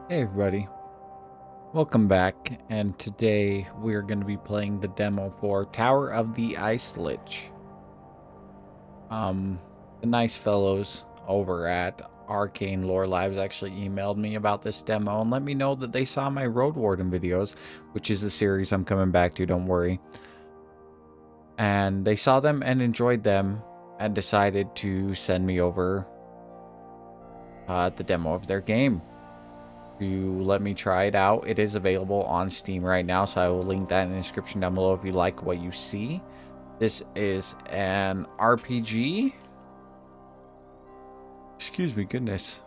Hey everybody, welcome back, and today we're going to be playing the demo for Tower of the Ice Lich. The nice fellows over at Arcane Lorelabs actually emailed me about this demo and let me know that they saw my Road Warden videos, which is the series I'm coming back to, don't worry. And they saw them and enjoyed them and decided to send me over the demo of their game to let me try it out. It is available on Steam right now, so I will link that in the description down below if you like what you see. This is an RPG. Excuse me, goodness.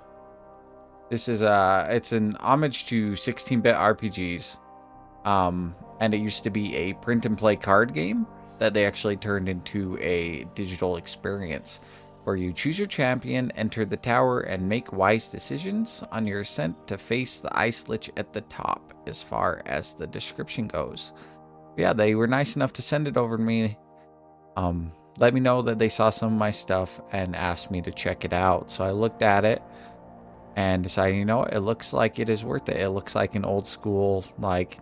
This is it's an homage to 16-bit RPGs. And it used to be a print and play card game that they actually turned into a digital experience where you choose your champion, enter the tower, and make wise decisions on your ascent to face the Ice Lich at the top, as far as the description goes. Yeah, they were nice enough to send it over to me. Let me know that they saw some of my stuff and asked me to check it out. So I looked at it and decided, you know, it looks like it is worth it. It looks like an old school, like,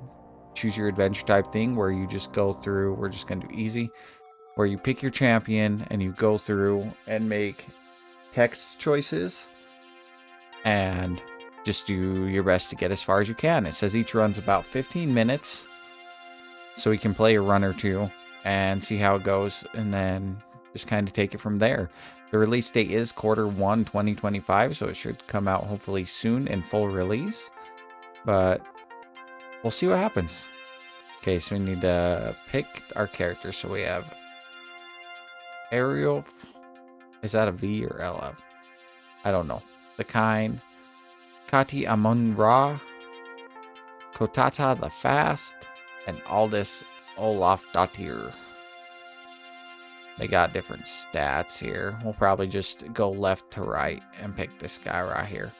choose your adventure type thing where you just go through. We're just going to do easy, where you pick your champion and you go through and make text choices and just do your best to get as far as you can. It says each run's about 15 minutes, so we can play a run or two and see how it goes, and then just kind of take it from there. The release date is Q1 2025, so it should come out hopefully soon in full release, but we'll see what happens. Okay, so we need to pick our character. So we have Ariel. Is that a V or LF? I don't know. The kind. Kati Amun Ra. Kotata the Fast. And Aldous Olaf Dottir. They got different stats here. We'll probably just go left to right and pick this guy right here.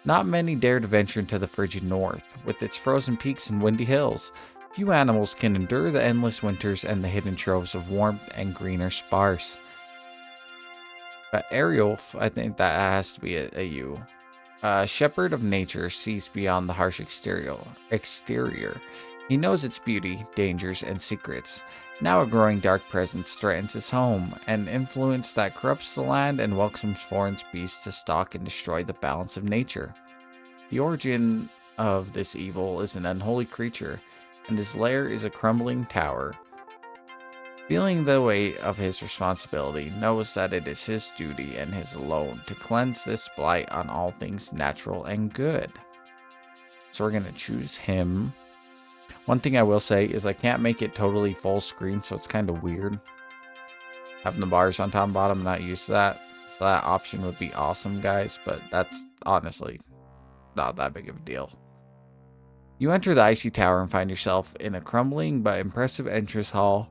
Not many dare to venture into the frigid north. With its frozen peaks and windy hills, few animals can endure the endless winters and the hidden troves of warmth and greener sparse. But Ariel, I think that has to be a U. Shepherd of nature sees beyond the harsh exterior. He knows its beauty, dangers, and secrets. Now a growing dark presence threatens his home, an influence that corrupts the land and welcomes foreign beasts to stalk and destroy the balance of nature. The origin of this evil is an unholy creature, and his lair is a crumbling tower. Feeling the weight of his responsibility, knows that it is his duty and his alone to cleanse this blight on all things natural and good. So we're going to choose him. One thing I will say is I can't make it totally full screen, so it's kind of weird. Having the bars on top and bottom, I'm not used to that. So that option would be awesome, guys, but that's honestly not that big of a deal. You enter the icy tower and find yourself in a crumbling but impressive entrance hall.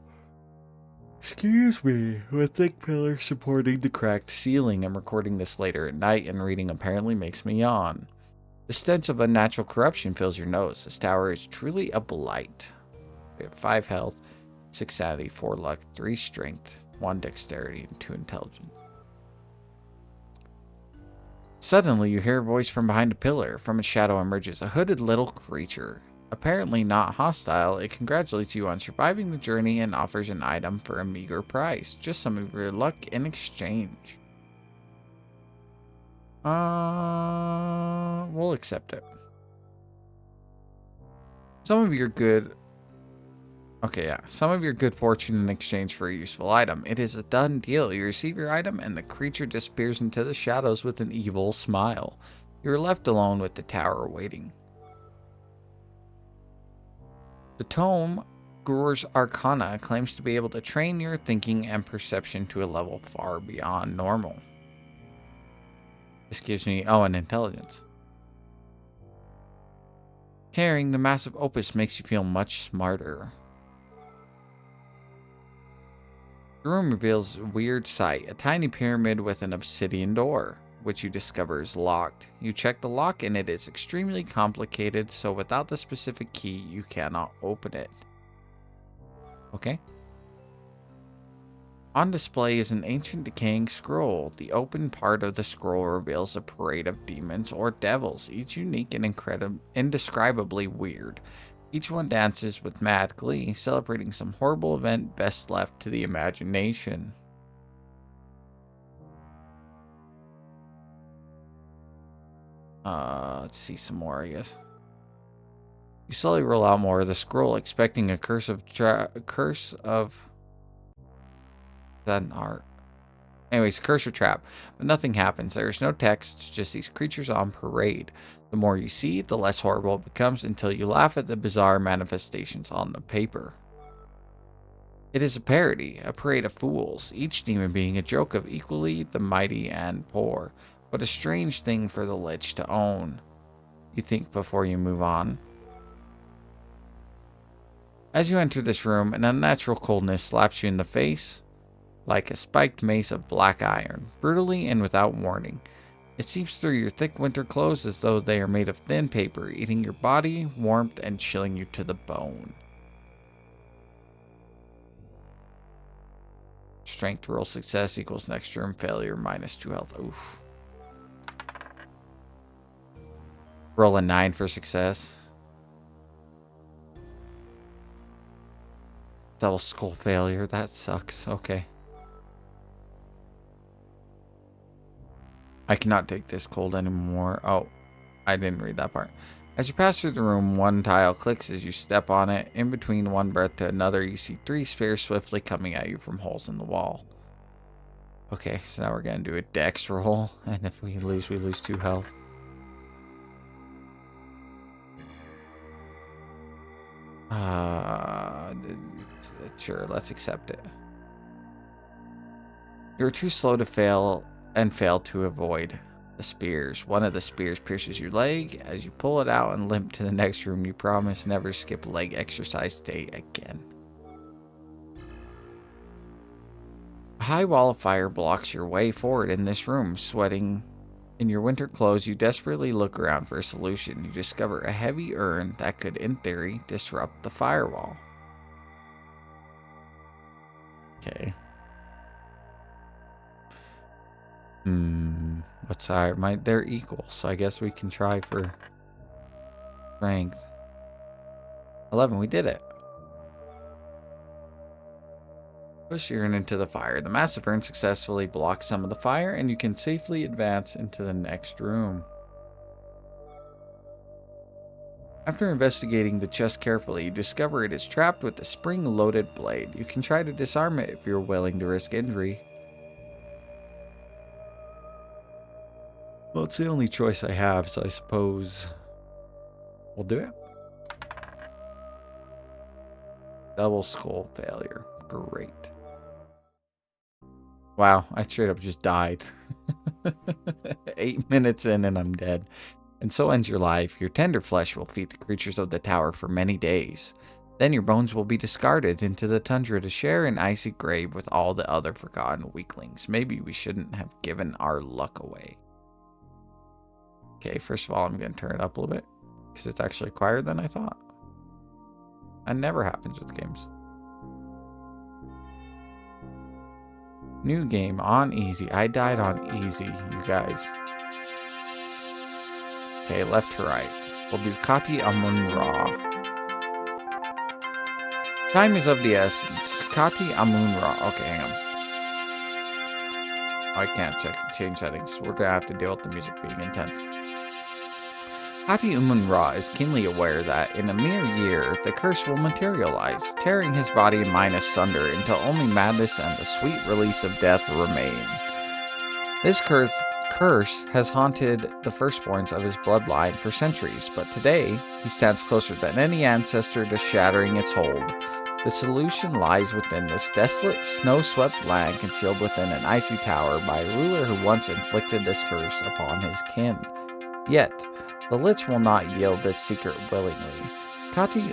Excuse me, with thick pillars supporting the cracked ceiling. I'm recording this later at night, and reading apparently makes me yawn. The stench of unnatural corruption fills your nose. This tower is truly a blight. We have 5 health, 6 sanity, 4 luck, 3 strength, 1 dexterity, and 2 intelligence. Suddenly, you hear a voice from behind a pillar. From its shadow emerges a hooded little creature. Apparently not hostile, it congratulates you on surviving the journey and offers an item for a meager price. Just some of your luck in exchange. We'll accept it. Some of your good fortune in exchange for a useful item. It is a done deal. You receive your item and the creature disappears into the shadows with an evil smile. You are left alone with the tower waiting. The tome, Grur's Arcana, claims to be able to train your thinking and perception to a level far beyond normal. This gives me, an intelligence. Carrying the massive opus makes you feel much smarter. The room reveals a weird sight, a tiny pyramid with an obsidian door, which you discover is locked. You check the lock and it is extremely complicated, so without the specific key, you cannot open it. Okay. On display is an ancient decaying scroll. The open part of the scroll reveals a parade of demons or devils, each unique and indescribably weird. Each one dances with mad glee, celebrating some horrible event best left to the imagination. Let's see some more, I guess. You slowly roll out more of the scroll, expecting a curse of that an art. Anyways, curse or trap, but nothing happens. There's no text, just these creatures on parade. The more you see, the less horrible it becomes until you laugh at the bizarre manifestations on the paper. It is a parody, a parade of fools, each demon being a joke of equally the mighty and poor, but a strange thing for the Lich to own. You think before you move on. As you enter this room, an unnatural coldness slaps you in the face like a spiked mace of black iron, brutally and without warning. It seeps through your thick winter clothes as though they are made of thin paper, eating your body, warmth, and chilling you to the bone. Strength roll success equals next room failure minus 2 health. Oof. Roll a 9 for success. Double skull failure. That sucks. Okay. I cannot take this cold anymore. Oh, I didn't read that part. As you pass through the room, one tile clicks as you step on it. In between one breath to another, you see 3 spears swiftly coming at you from holes in the wall. Okay, so now we're going to do a dex roll. And if we lose 2 health. Sure, let's accept it. You're too slow to fail and fail to avoid the spears. One of the spears pierces your leg. As you pull it out and limp to the next room, you promise never to skip leg exercise day again. A high wall of fire blocks your way forward in this room. Sweating in your winter clothes, you desperately look around for a solution. You discover a heavy urn that could, in theory, disrupt the firewall. Okay. What's higher? They're equal, so I guess we can try for strength. 11, we did it. Push your urn into the fire. The massive urn successfully blocks some of the fire, and you can safely advance into the next room. After investigating the chest carefully, you discover it is trapped with a spring-loaded blade. You can try to disarm it if you're willing to risk injury. Well, it's the only choice I have, so I suppose we'll do it. Double skull failure. Great. Wow, I straight up just died. 8 minutes in and I'm dead. And so ends your life. Your tender flesh will feed the creatures of the tower for many days. Then your bones will be discarded into the tundra to share an icy grave with all the other forgotten weaklings. Maybe we shouldn't have given our luck away. Okay, first of all, I'm going to turn it up a little bit, because it's actually quieter than I thought. That never happens with games. New game on easy. I died on easy, you guys. Okay, left to right. We'll do Kati Amun Ra. Time is of the essence. Kati Amun Ra. Okay, hang on. I can't change settings. We're gonna have to deal with the music being intense. Kati Amun Ra is keenly aware that in a mere year, the curse will materialize, tearing his body and mind asunder until only madness and the sweet release of death remain. This curse has haunted the firstborns of his bloodline for centuries, but today he stands closer than any ancestor to shattering its hold. The solution lies within this desolate, snow-swept land concealed within an icy tower by a ruler who once inflicted this curse upon his kin. Yet, the Lich will not yield its secret willingly. Kati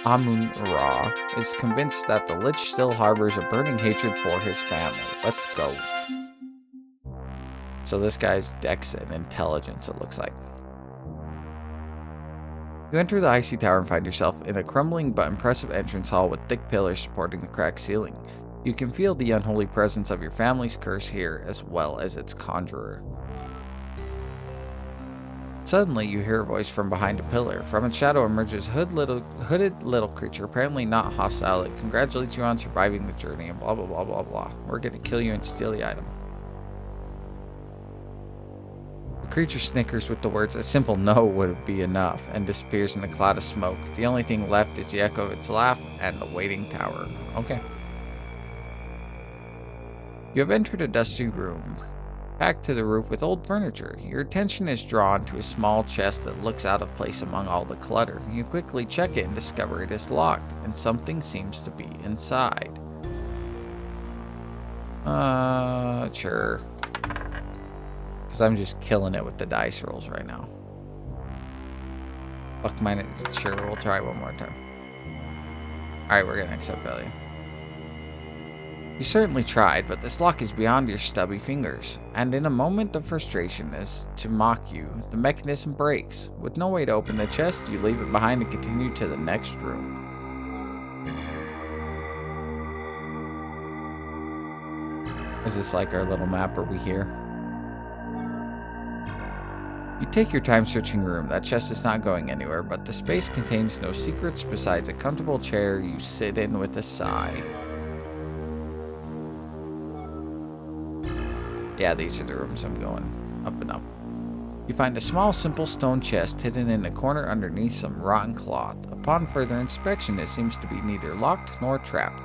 Amun Ra is convinced that the Lich still harbors a burning hatred for his family. Let's go. So this guy's dex and intelligence, it looks like. You enter the icy tower and find yourself in a crumbling but impressive entrance hall with thick pillars supporting the cracked ceiling. You can feel the unholy presence of your family's curse here, as well as its conjurer. Suddenly, you hear a voice from behind a pillar. From its shadow emerges a hooded little creature, apparently not hostile. It congratulates you on surviving the journey and blah blah blah blah blah. We're gonna kill you and steal the item. The creature snickers with the words, "A simple no would be enough," and disappears in a cloud of smoke. The only thing left is the echo of its laugh and the waiting tower. Okay. You have entered a dusty room, packed to the roof with old furniture. Your attention is drawn to a small chest that looks out of place among all the clutter. You quickly check it and discover it is locked, and something seems to be inside. Sure. Because I'm just killing it with the dice rolls right now. Fuck mine. Sure, we'll try one more time. Alright, we're gonna accept failure. You certainly tried, but this lock is beyond your stubby fingers, and in a moment of frustration as to mock you, the mechanism breaks. With no way to open the chest, you leave it behind and continue to the next room. Is this like our little map? Are we here? You take your time searching the room. That chest is not going anywhere, but the space contains no secrets besides a comfortable chair you sit in with a sigh. Yeah, these are the rooms I'm going up and up. You find a small, simple stone chest hidden in a corner underneath some rotten cloth. Upon further inspection, it seems to be neither locked nor trapped.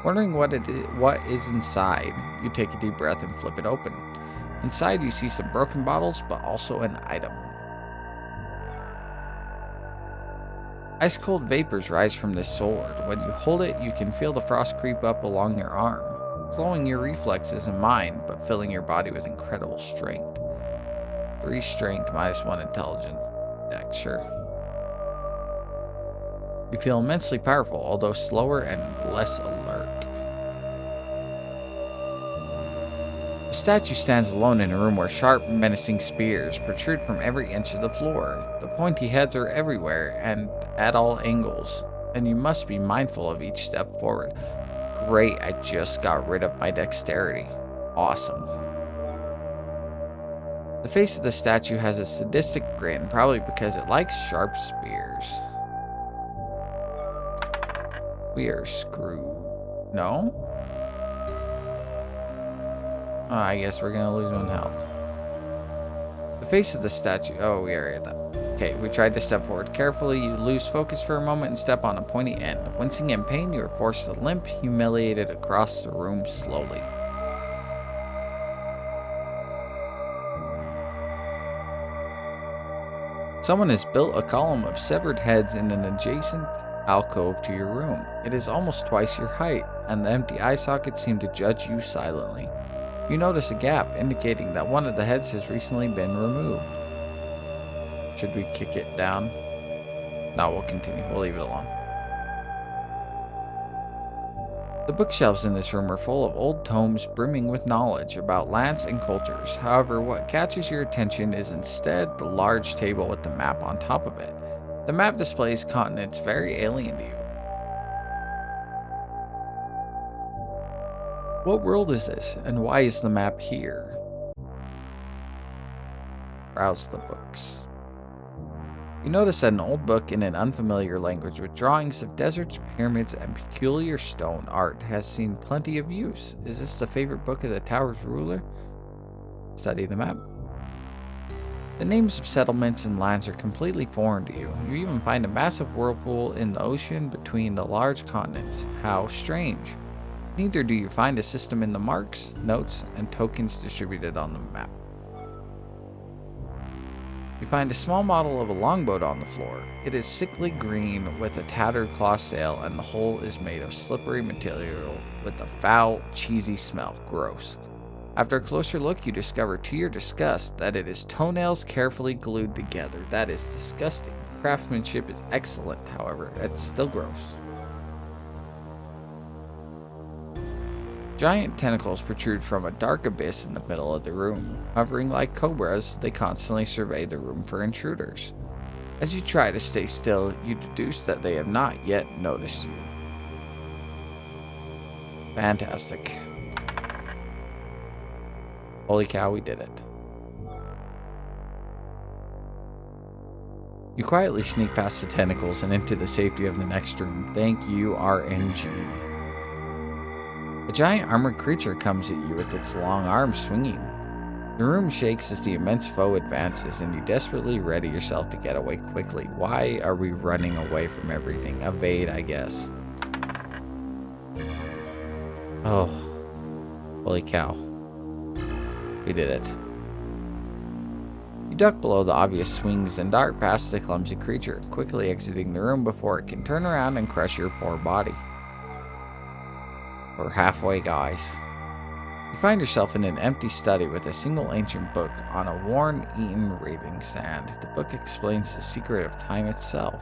Wondering what is inside, you take a deep breath and flip it open. Inside, you see some broken bottles, but also an item. Ice-cold vapors rise from this sword. When you hold it, you can feel the frost creep up along your arm, slowing your reflexes and mind, but filling your body with incredible strength. 3 strength minus 1 intelligence. Dex, sure. You feel immensely powerful, although slower and less alert. The statue stands alone in a room where sharp, menacing spears protrude from every inch of the floor. The pointy heads are everywhere and at all angles, and you must be mindful of each step forward. Great, I just got rid of my dexterity. Awesome. The face of the statue has a sadistic grin, probably because it likes sharp spears. We are screwed. No? I guess we're gonna lose 1 health. The face of the statue. Oh, we already had that. Okay, we tried to step forward carefully. You lose focus for a moment and step on a pointy end. Wincing in pain, you are forced to limp, humiliated across the room slowly. Someone has built a column of severed heads in an adjacent alcove to your room. It is almost twice your height, and the empty eye sockets seem to judge you silently. You notice a gap, indicating that one of the heads has recently been removed. Should we kick it down? No, we'll continue. We'll leave it alone. The bookshelves in this room are full of old tomes brimming with knowledge about lands and cultures. However, what catches your attention is instead the large table with the map on top of it. The map displays continents very alien to you. What world is this, and why is the map here? Browse the books. You notice that an old book in an unfamiliar language with drawings of deserts, pyramids, and peculiar stone art has seen plenty of use. Is this the favorite book of the tower's ruler? Study the map. The names of settlements and lands are completely foreign to you. You even find a massive whirlpool in the ocean between the large continents. How strange. Neither do you find a system in the marks, notes, and tokens distributed on the map. You find a small model of a longboat on the floor. It is sickly green with a tattered cloth sail, and the hull is made of slippery material with a foul, cheesy smell. Gross. After a closer look, you discover to your disgust that it is toenails carefully glued together. That is disgusting. The craftsmanship is excellent, however. It's still gross. Giant tentacles protrude from a dark abyss in the middle of the room. Hovering like cobras, they constantly survey the room for intruders. As you try to stay still, you deduce that they have not yet noticed you. Fantastic. Holy cow, we did it. You quietly sneak past the tentacles and into the safety of the next room. Thank you, RNG. A giant armored creature comes at you with its long arms swinging. The room shakes as the immense foe advances, and you desperately ready yourself to get away quickly. Why are we running away from everything? Evade, I guess. Oh. Holy cow. We did it. You duck below the obvious swings and dart past the clumsy creature, quickly exiting the room before it can turn around and crush your poor body. We're halfway, guys. You find yourself in an empty study with a single ancient book on a worn-eaten reading stand. The book explains the secret of time itself.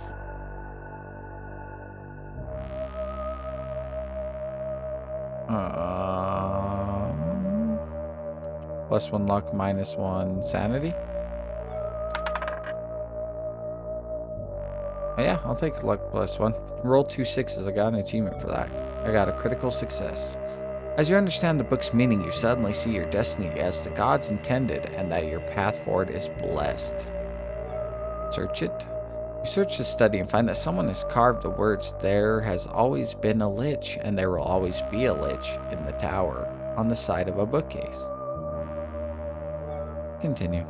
+1 luck, -1 sanity. Oh yeah, I'll take luck +1. Roll 2 6s. I got an achievement for that. I got a critical success. As you understand the book's meaning, you suddenly see your destiny as the gods intended and that your path forward is blessed. Search it. You search the study and find that someone has carved the words, "There has always been a lich, and there will always be a lich in the tower," on the side of a bookcase. Continue.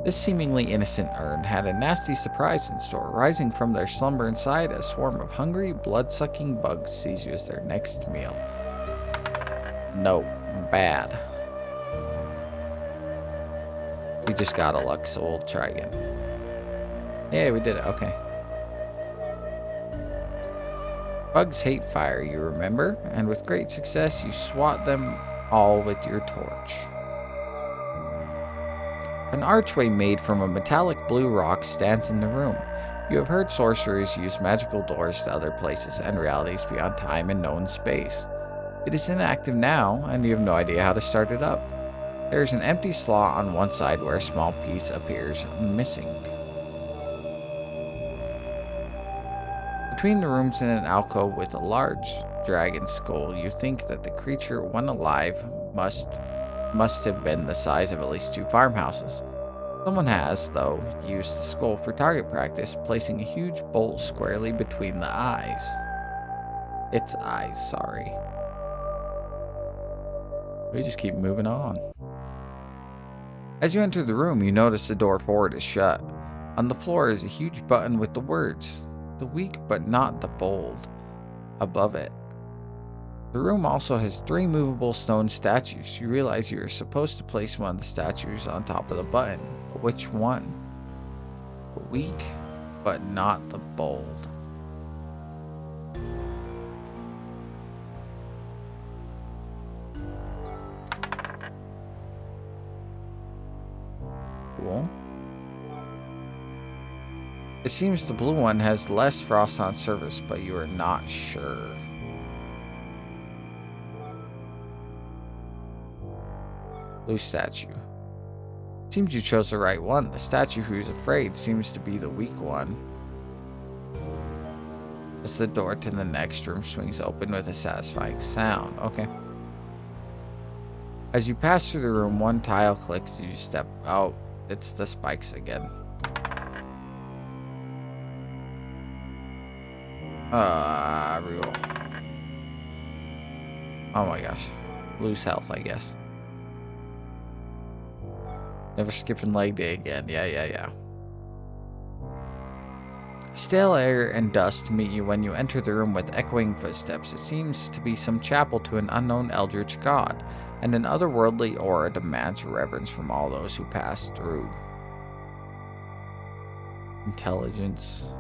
This seemingly innocent urn had a nasty surprise in store. Rising from their slumber inside, a swarm of hungry, blood-sucking bugs sees you as their next meal. No, bad. We just got a luck, so we'll try again. Yeah, we did it. Okay. Bugs hate fire, you remember? And with great success, you swat them all with your torch. An archway made from a metallic blue rock stands in the room. You have heard sorcerers use magical doors to other places and realities beyond time and known space. It is inactive now, and you have no idea how to start it up. There is an empty slot on one side where a small piece appears missing. Between the rooms in an alcove with a large dragon skull, you think that the creature, when alive, must have been the size of at least 2 farmhouses. Someone has, though, used the skull for target practice, placing a huge bolt squarely between the eyes. Its eyes, sorry. We just keep moving on. As you enter the room, you notice the door forward is shut. On the floor is a huge button with the words, "The weak but not the bold," above it. The room also has 3 movable stone statues. You realize you are supposed to place one of the statues on top of the button. But which one? The weak, but not the bold. Cool. It seems the blue one has less frost on surface, but you are not sure. Blue statue. Seems you chose the right one. The statue who is afraid seems to be the weak one. As the door to the next room swings open with a satisfying sound. Okay. As you pass through the room, one tile clicks as you step out. It's the spikes again. Reroll. Oh my gosh. Lose health, I guess. Never skipping leg day again. Yeah. Stale air and dust meet you when you enter the room with echoing footsteps. It seems to be some chapel to an unknown eldritch god, and an otherworldly aura demands reverence from all those who pass through. Intelligence.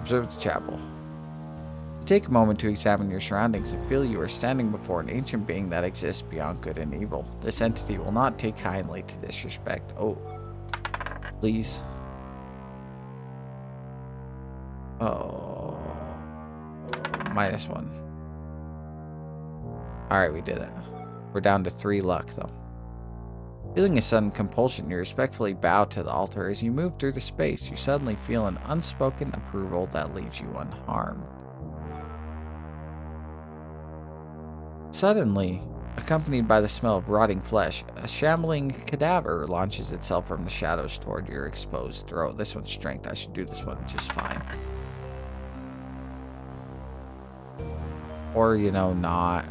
Observe the chapel. Take a moment to examine your surroundings and feel you are standing before an ancient being that exists beyond good and evil. This entity will not take kindly to disrespect. Oh, please. Oh, -1. Alright, we did it. We're down to 3 luck, though. Feeling a sudden compulsion, you respectfully bow to the altar. As you move through the space, you suddenly feel an unspoken approval that leaves you unharmed. Suddenly, accompanied by the smell of rotting flesh, a shambling cadaver launches itself from the shadows toward your exposed throat. This one's strength. I should do this one just fine. Or, not.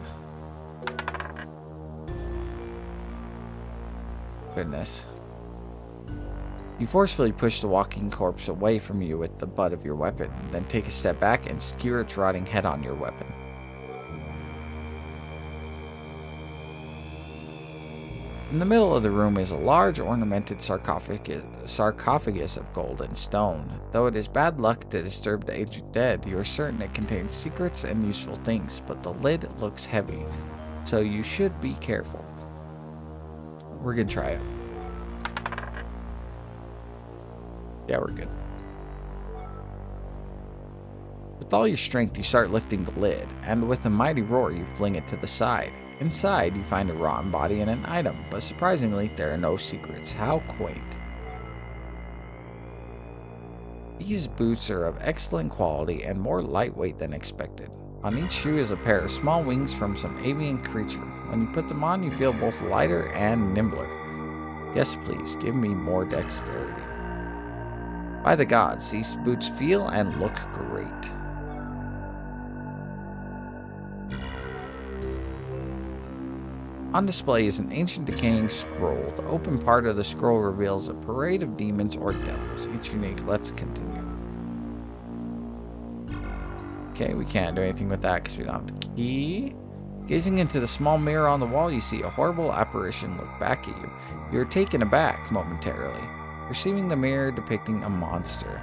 Goodness. You forcefully push the walking corpse away from you with the butt of your weapon, then take a step back and skewer its rotting head on your weapon. In the middle of the room is a large ornamented sarcophagus of gold and stone. Though it is bad luck to disturb the ancient dead, you are certain it contains secrets and useful things, but the lid looks heavy, so you should be careful. We're gonna try it. Yeah, we're good. With all your strength, you start lifting the lid, and with a mighty roar, you fling it to the side. Inside, you find a rotten body and an item, but surprisingly, there are no secrets. How quaint. These boots are of excellent quality and more lightweight than expected. On each shoe is a pair of small wings from some avian creature. When you put them on, you feel both lighter and nimbler. Yes, please, give me more dexterity. By the gods, these boots feel and look great. On display is an ancient decaying scroll. The open part of the scroll reveals a parade of demons or devils, each unique. Let's continue. Okay, we can't do anything with that because we don't have the key. Gazing into the small mirror on the wall, you see a horrible apparition look back at you. You are taken aback momentarily, perceiving the mirror depicting a monster.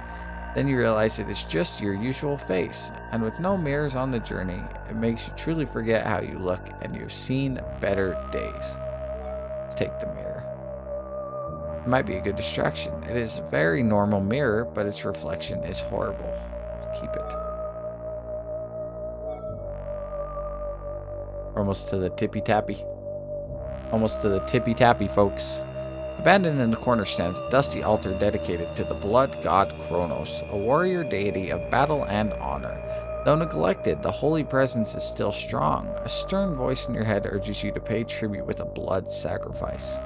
Then you realize it is just your usual face, and with no mirrors on the journey, it makes you truly forget how you look, and you've seen better days. Let's take the mirror. It might be a good distraction. It is a very normal mirror, but its reflection is horrible. We'll keep it. We're almost to the tippy-tappy. Almost to the tippy-tappy, folks. Abandoned in the corner stands a dusty altar dedicated to the blood god Kronos, a warrior deity of battle and honor. Though neglected, the holy presence is still strong. A stern voice in your head urges you to pay tribute with a blood sacrifice.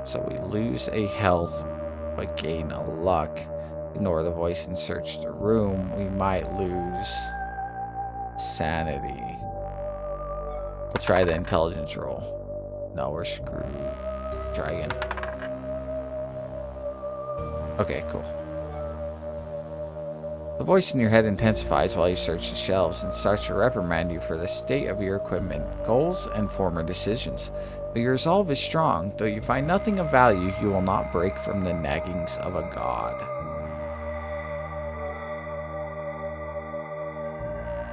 So we lose a health, but gain a luck. Ignore the voice and search the room. We might lose sanity. We'll try the intelligence roll. No, we're screwed. Try again. Okay, cool. The voice in your head intensifies while you search the shelves and starts to reprimand you for the state of your equipment, goals, and former decisions. But your resolve is strong. Though you find nothing of value, you will not break from the naggings of a god.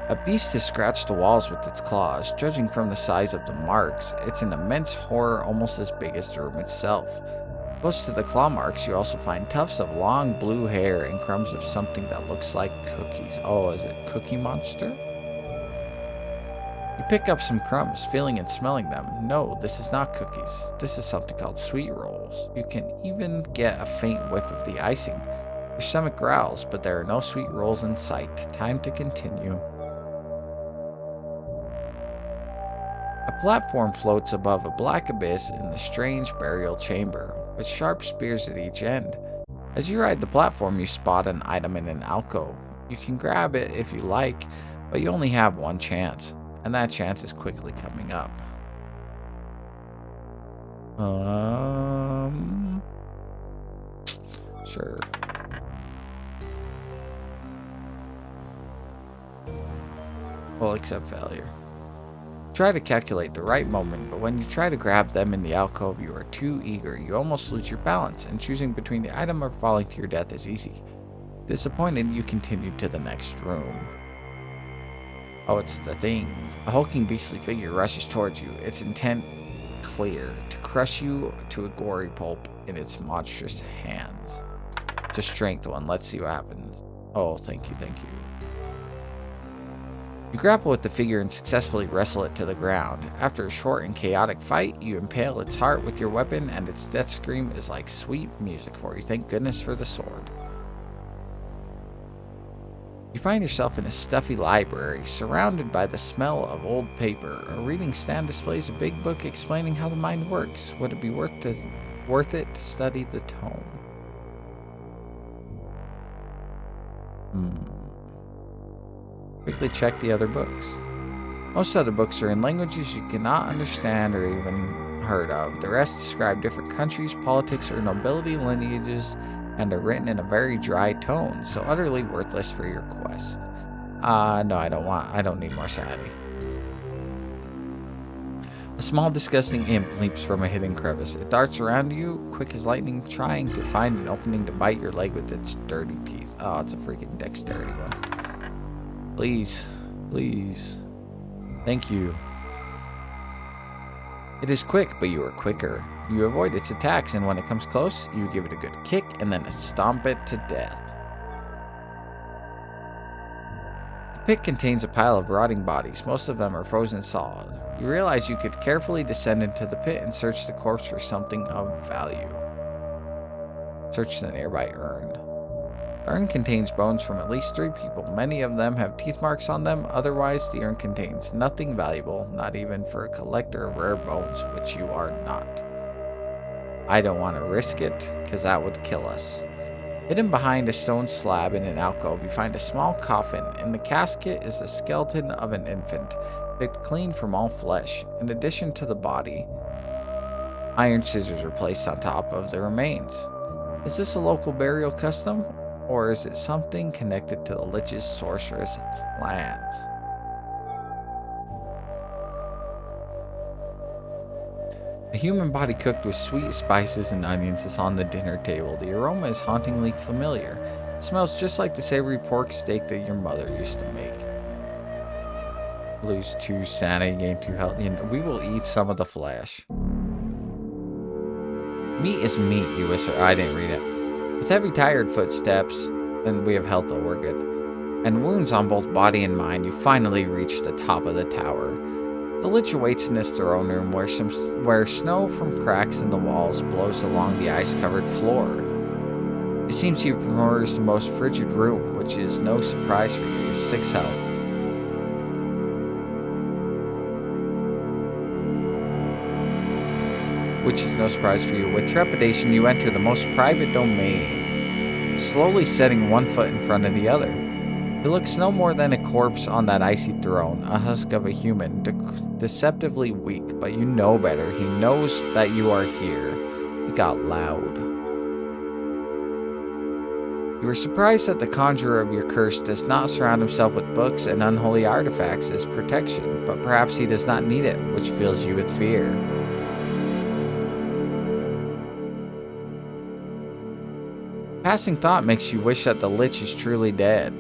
A beast has scratched the walls with its claws. Judging from the size of the marks, it's an immense horror almost as big as the room itself. Close to the claw marks, you also find tufts of long blue hair and crumbs of something that looks like cookies. Oh, is it Cookie Monster? You pick up some crumbs, feeling and smelling them. No, this is not cookies. This is something called sweet rolls. You can even get a faint whiff of the icing. Your stomach growls, but there are no sweet rolls in sight. Time to continue. A platform floats above a black abyss in the strange burial chamber, with sharp spears at each end. As you ride the platform, you spot an item in an alcove. You can grab it if you like, but you only have one chance, and that chance is quickly coming up. Sure. We'll accept failure. Try to calculate the right moment, but when you try to grab them in the alcove, you are too eager. You almost lose your balance, and choosing between the item or falling to your death is easy. Disappointed, you continue to the next room. Oh, it's the thing. A hulking beastly figure rushes towards you, its intent clear, to crush you to a gory pulp in its monstrous hands. It's a strength one. Let's see what happens. Oh, thank you, thank you. You grapple with the figure and successfully wrestle it to the ground. After a short and chaotic fight, you impale its heart with your weapon, and its death scream is like sweet music for you. Thank goodness for the sword. You find yourself in a stuffy library, surrounded by the smell of old paper. A reading stand displays a big book explaining how the mind works. Would it be worth it to study the tome? Quickly check the other books. Most other books are in languages you cannot understand or even heard of. The rest describe different countries, politics, or nobility lineages, and are written in a very dry tone, so utterly worthless for your quest. No, I don't need more sanity. A small disgusting imp leaps from a hidden crevice. It darts around you, quick as lightning, trying to find an opening to bite your leg with its dirty teeth. Oh, it's a freaking dexterity one. Please, please. Thank you. It is quick, but you are quicker. You avoid its attacks, and when it comes close, you give it a good kick and then stomp it to death. The pit contains a pile of rotting bodies. Most of them are frozen solid. You realize you could carefully descend into the pit and search the corpse for something of value. Search the nearby urn. The urn contains bones from at least 3 people. Many of them have teeth marks on them. Otherwise, the urn contains nothing valuable, not even for a collector of rare bones, which you are not. I don't want to risk it, because that would kill us. Hidden behind a stone slab in an alcove, you find a small coffin. In the casket is a skeleton of an infant, picked clean from all flesh. In addition to the body, iron scissors are placed on top of the remains. Is this a local burial custom, or is it something connected to the Lich's sorceress plans? A human body cooked with sweet spices and onions is on the dinner table. The aroma is hauntingly familiar. It smells just like the savory pork steak that your mother used to make. Lose 2 sanity, gain 2 health. We will eat some of the flesh. Meat is meat, you whisper. I didn't read it. With heavy, tired footsteps, and we have health though, we're good, and wounds on both body and mind, you finally reach the top of the tower. The Lich awaits in this throne room where snow from cracks in the walls blows along the ice-covered floor. It seems he prefers the most frigid room, which is no surprise for you. He has 6 health. Which is no surprise for you. With trepidation, you enter the most private domain, slowly setting one foot in front of the other. He looks no more than a corpse on that icy throne, a husk of a human, deceptively weak, but you know better. He knows that you are here. It got loud. You are surprised that the conjurer of your curse does not surround himself with books and unholy artifacts as protection, but perhaps he does not need it, which fills you with fear. Passing thought makes you wish that the Lich is truly dead,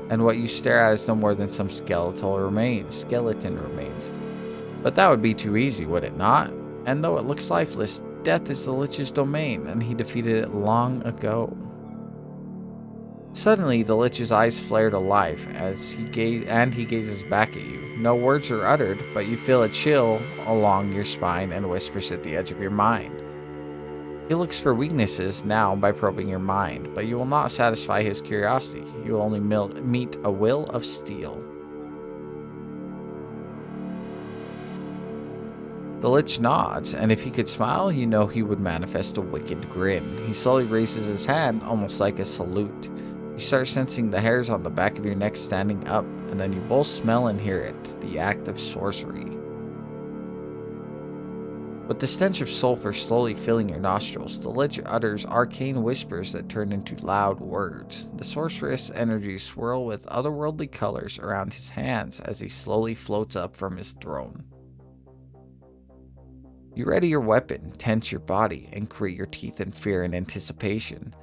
and what you stare at is no more than some skeleton remains. But that would be too easy, would it not? And though it looks lifeless, death is the Lich's domain, and he defeated it long ago. Suddenly, the Lich's eyes flare to life as he gazes back at you. No words are uttered, but you feel a chill along your spine and whispers at the edge of your mind. He looks for weaknesses now by probing your mind, but you will not satisfy his curiosity. You will only meet a will of steel. The Lich nods, and if he could smile, you know he would manifest a wicked grin. He slowly raises his hand, almost like a salute. You start sensing the hairs on the back of your neck standing up, and then you both smell and hear it, the act of sorcery. With the stench of sulfur slowly filling your nostrils, the Lich utters arcane whispers that turn into loud words. The sorceress' energies swirl with otherworldly colors around his hands as he slowly floats up from his throne. You ready your weapon, tense your body, and grit your teeth in fear and anticipation.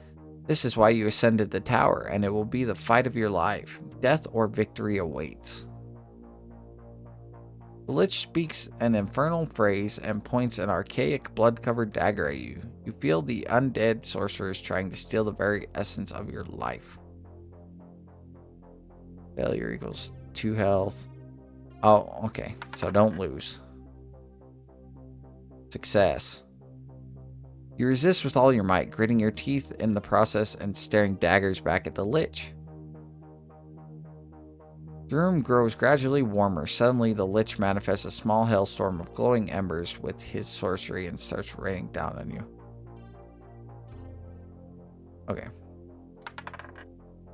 This is why you ascended the tower, and it will be the fight of your life. Death or victory awaits. The Lich speaks an infernal phrase and points an archaic, blood-covered dagger at you. You feel the undead sorcerer is trying to steal the very essence of your life. Failure equals 2 health. Oh, okay. So don't lose. Success. You resist with all your might, gritting your teeth in the process and staring daggers back at the Lich. The room grows gradually warmer. Suddenly, the Lich manifests a small hailstorm of glowing embers with his sorcery and starts raining down on you. Okay.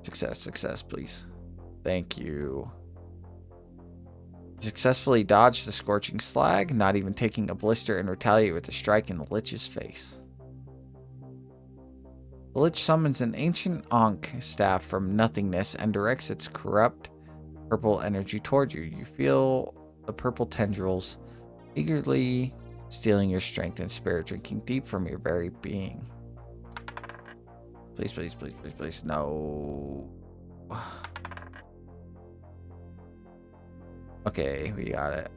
Success, success, please. Thank you. You successfully dodge the scorching slag, not even taking a blister, and retaliate with a strike in the Lich's face. The Lich summons an ancient Ankh staff from nothingness and directs its corrupt purple energy towards you. You feel the purple tendrils eagerly stealing your strength and spirit, drinking deep from your very being. Please, please, please, please, please. No. Okay, we got it.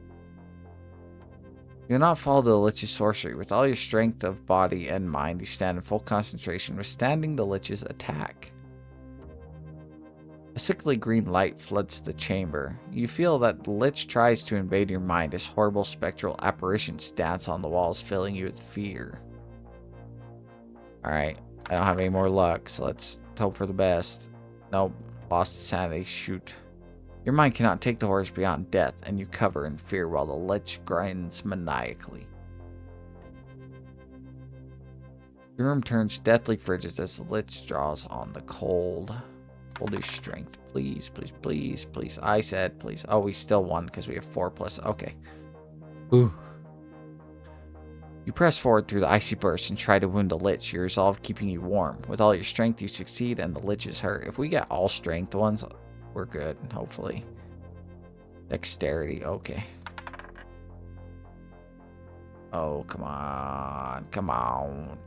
You will not follow the Lich's sorcery. With all your strength of body and mind, you stand in full concentration, withstanding the Lich's attack. A sickly green light floods the chamber. You feel that the Lich tries to invade your mind as horrible spectral apparitions dance on the walls, filling you with fear. Alright, I don't have any more luck, so let's hope for the best. Nope, lost sanity, shoot. Your mind cannot take the horrors beyond death, and you cover in fear while the Lich grins maniacally. Your room turns deathly frigid as the Lich draws on the cold. Hold your strength. Please, please, please, please. I said please. Oh, we still won because we have 4+. Okay. Ooh. You press forward through the icy burst and try to wound the Lich, your resolve keeping you warm. With all your strength, you succeed, and the Lich is hurt. If we get all strength ones, we're good, hopefully. Dexterity, okay. Oh, come on. Come on.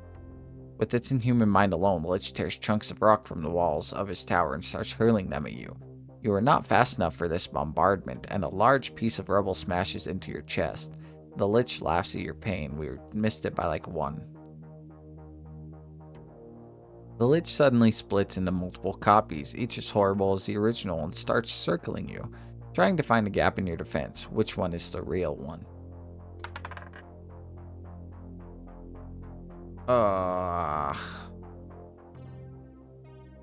With its inhuman mind alone, the Lich tears chunks of rock from the walls of his tower and starts hurling them at you. You are not fast enough for this bombardment, and a large piece of rubble smashes into your chest. The Lich laughs at your pain. We missed it by like 1. The Lich suddenly splits into multiple copies, each as horrible as the original, and starts circling you, trying to find a gap in your defense. Which one is the real one? You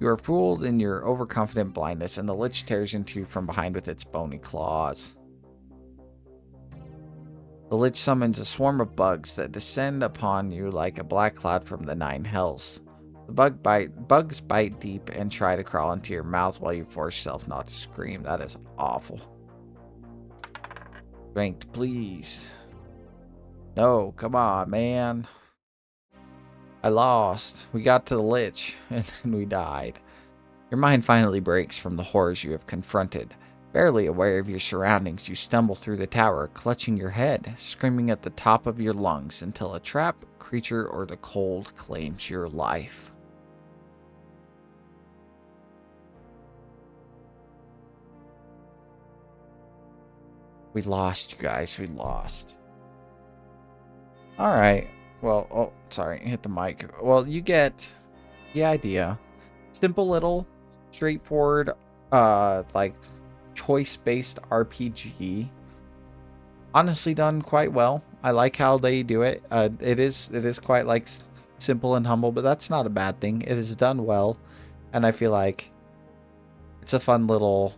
are fooled in your overconfident blindness, and the Lich tears into you from behind with its bony claws. The Lich summons a swarm of bugs that descend upon you like a black cloud from the 9 hells. The bugs bite deep and try to crawl into your mouth while you force yourself not to scream. That is awful. Strength, please. No, come on, man. I lost. We got to the Lich, and then we died. Your mind finally breaks from the horrors you have confronted. Barely aware of your surroundings, you stumble through the tower, clutching your head, screaming at the top of your lungs until a trap, creature, or the cold claims your life. We lost, you guys. We lost. Alright. Well, oh, sorry. Hit the mic. Well, you get the idea. Simple little, straightforward, like, choice-based RPG. Honestly done quite well. I like how they do it. It is quite, like, simple and humble, but that's not a bad thing. It is done well, and I feel like it's a fun little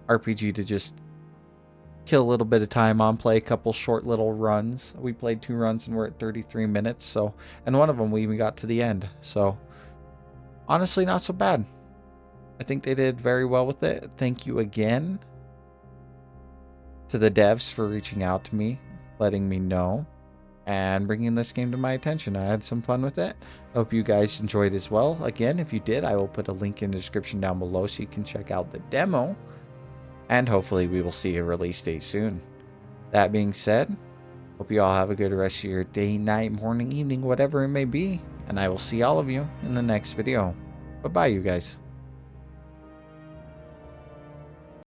RPG to just kill a little bit of time on, play a couple short little runs. We played 2 runs and we're at 33 minutes, so, and one of them we even got to the end, so honestly not so bad. I think they did very well with it. Thank you again to the devs for reaching out to me, letting me know, and bringing this game to my attention. I had some fun with it. I hope you guys enjoyed as well. Again, if you did, I will put a link in the description down below so you can check out the demo. And hopefully we will see a release date soon. That being said, hope you all have a good rest of your day, night, morning, evening, whatever it may be. And I will see all of you in the next video. Bye-bye, you guys.